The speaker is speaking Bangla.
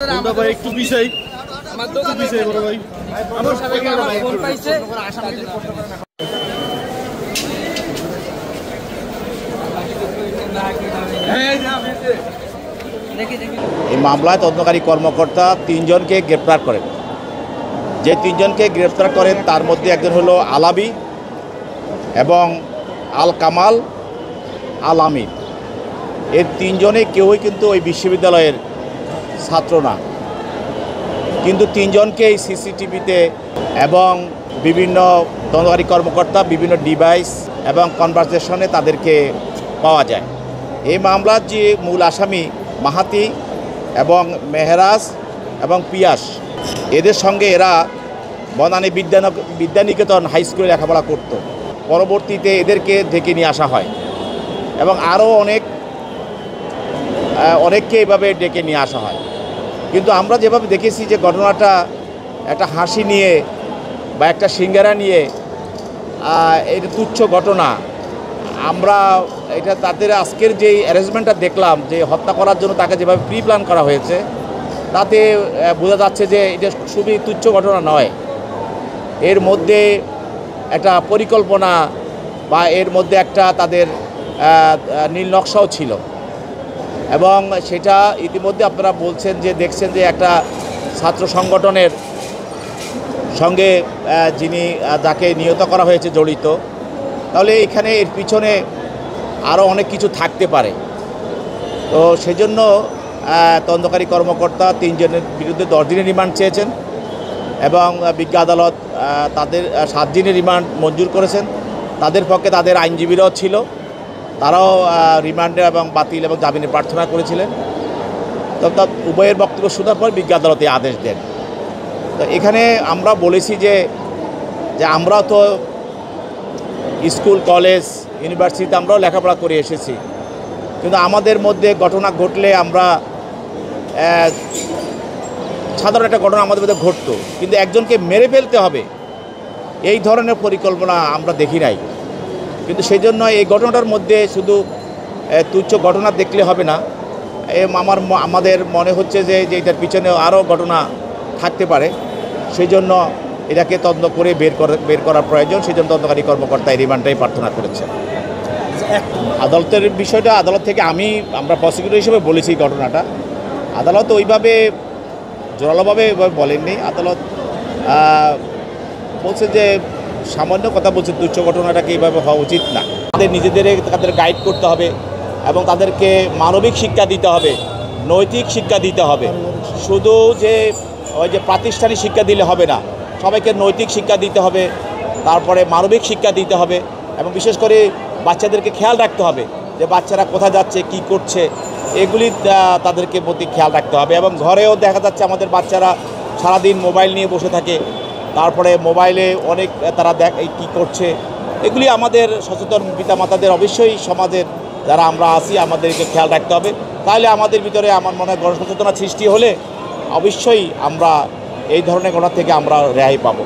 ভাই একটু বিষয় বড় ভাই আমার ফোন পাইছে এই মামলায় তদন্তকারী কর্মকর্তা তিনজনকে গ্রেপ্তার করেন। যে তিনজনকে গ্রেপ্তার করেন তার মধ্যে একজন হলো আলাবি এবং আল কামাল আল আমিন। এর তিনজনে কেউই কিন্তু ওই বিশ্ববিদ্যালয়ের ছাত্র না, কিন্তু তিনজনকে এই সিসিটিভিতে এবং বিভিন্ন তদন্তকারী কর্মকর্তা বিভিন্ন ডিভাইস এবং কনভারসেশনে তাদেরকে পাওয়া যায়। এই মামলার যে মূল আসামি মাহাতি এবং মেহরাজ এবং পিয়াস, এদের সঙ্গে এরা বনানী বিদ্যানিকেতন হাই স্কুলে লেখাপড়া করত। পরবর্তীতে এদেরকে ডেকে নিয়ে আসা হয় এবং আরও অনেককে এভাবে ডেকে নিয়ে আসা হয়। কিন্তু আমরা যেভাবে দেখেছি যে ঘটনাটা একটা হাসি নিয়ে বা একটা সিঙ্গারা নিয়ে এটা তুচ্ছ ঘটনা, আমরা এটা তাদের আজকের যেই অ্যারেঞ্জমেন্টটা দেখলাম যে হত্যা করার জন্য তাকে যেভাবে প্রি প্ল্যান করা হয়েছে, তাতে বোঝা যাচ্ছে যে এটা খুবই তুচ্ছ ঘটনা নয়। এর মধ্যে একটা পরিকল্পনা বা এর মধ্যে একটা তাদের নীল নকশাও ছিল এবং সেটা ইতিমধ্যে আপনারা বলছেন যে দেখছেন যে একটা ছাত্র সংগঠনের সঙ্গে যিনি যাকে নিহত করা হয়েছে জড়িত, তাহলে এখানে এর পিছনে আরও অনেক কিছু থাকতে পারে। তো সেজন্য তদন্তকারী কর্মকর্তা তিনজনের বিরুদ্ধে 10 দিনের রিমান্ড চেয়েছেন এবং বিজ্ঞ আদালত তাদের 7 দিনের রিমান্ড মঞ্জুর করেছেন। তাদের পক্ষে তাদের আইনজীবীরাও ছিল, তারাও রিমান্ডে এবং বাতিল এবং জামিনের প্রার্থনা করেছিলেন। তো উভয়ের বক্তব্য শোনার পর বিজ্ঞ আদালতে আদেশ দেন। তো এখানে আমরা বলেছি যে আমরা তো স্কুল কলেজ ইউনিভার্সিটিতে আমরাও লেখাপড়া করে এসেছি, কিন্তু আমাদের মধ্যে ঘটনা ঘটলে আমরা সাধারণ একটা ঘটনা আমাদের মধ্যে ঘটতো, কিন্তু একজনকে মেরে ফেলতে হবে এই ধরনের পরিকল্পনা আমরা দেখি নাই। কিন্তু সেই জন্য এই ঘটনাটার মধ্যে শুধু তুচ্ছ ঘটনা দেখলে হবে না, আমাদের মনে হচ্ছে যে এটার পিছনে আরও ঘটনা থাকতে পারে। সেই জন্য এটাকে তদন্ত করে বের করার প্রয়োজন। সেই জন্য তদন্তকারী কর্মকর্তা এই রিমান্ডটাই প্রার্থনা করেছেন। আদালতের বিষয়টা আদালত থেকে আমরা প্রসিকিউটর হিসেবে বলেছি ঘটনাটা, আদালত ওইভাবে জোরালোভাবে বলেননি। আদালত বলছে যে সামান্য কথা বলছে, তুচ্ছ ঘটনাটাকে এইভাবে হওয়া উচিত না। তাদের গাইড করতে হবে এবং তাদেরকে মানবিক শিক্ষা দিতে হবে, নৈতিক শিক্ষা দিতে হবে। শুধু যে ওই যে প্রাতিষ্ঠানিক শিক্ষা দিলে হবে না, সবাইকে নৈতিক শিক্ষা দিতে হবে, তারপরে মানবিক শিক্ষা দিতে হবে এবং বিশেষ করে বাচ্চাদেরকে খেয়াল রাখতে হবে যে বাচ্চারা কোথায় যাচ্ছে, কি করছে, এগুলি তাদেরকে প্রতি খেয়াল রাখতে হবে। এবং ঘরেও দেখা যাচ্ছে আমাদের বাচ্চারা সারাদিন মোবাইল নিয়ে বসে থাকে, তারপরে মোবাইলে অনেক তারা কী করছে, এগুলি আমাদের সচেতন পিতামাতাদের অবশ্যই সমাজের যারা আমরা আছি আমাদেরকে খেয়াল রাখতে হবে। তাহলে আমাদের ভিতরে আমার মনে হয় গণসচেতনা সৃষ্টি হলে অবশ্যই আমরা এই ধরনের ঘটনা থেকে আমরা রেহাই পাবো।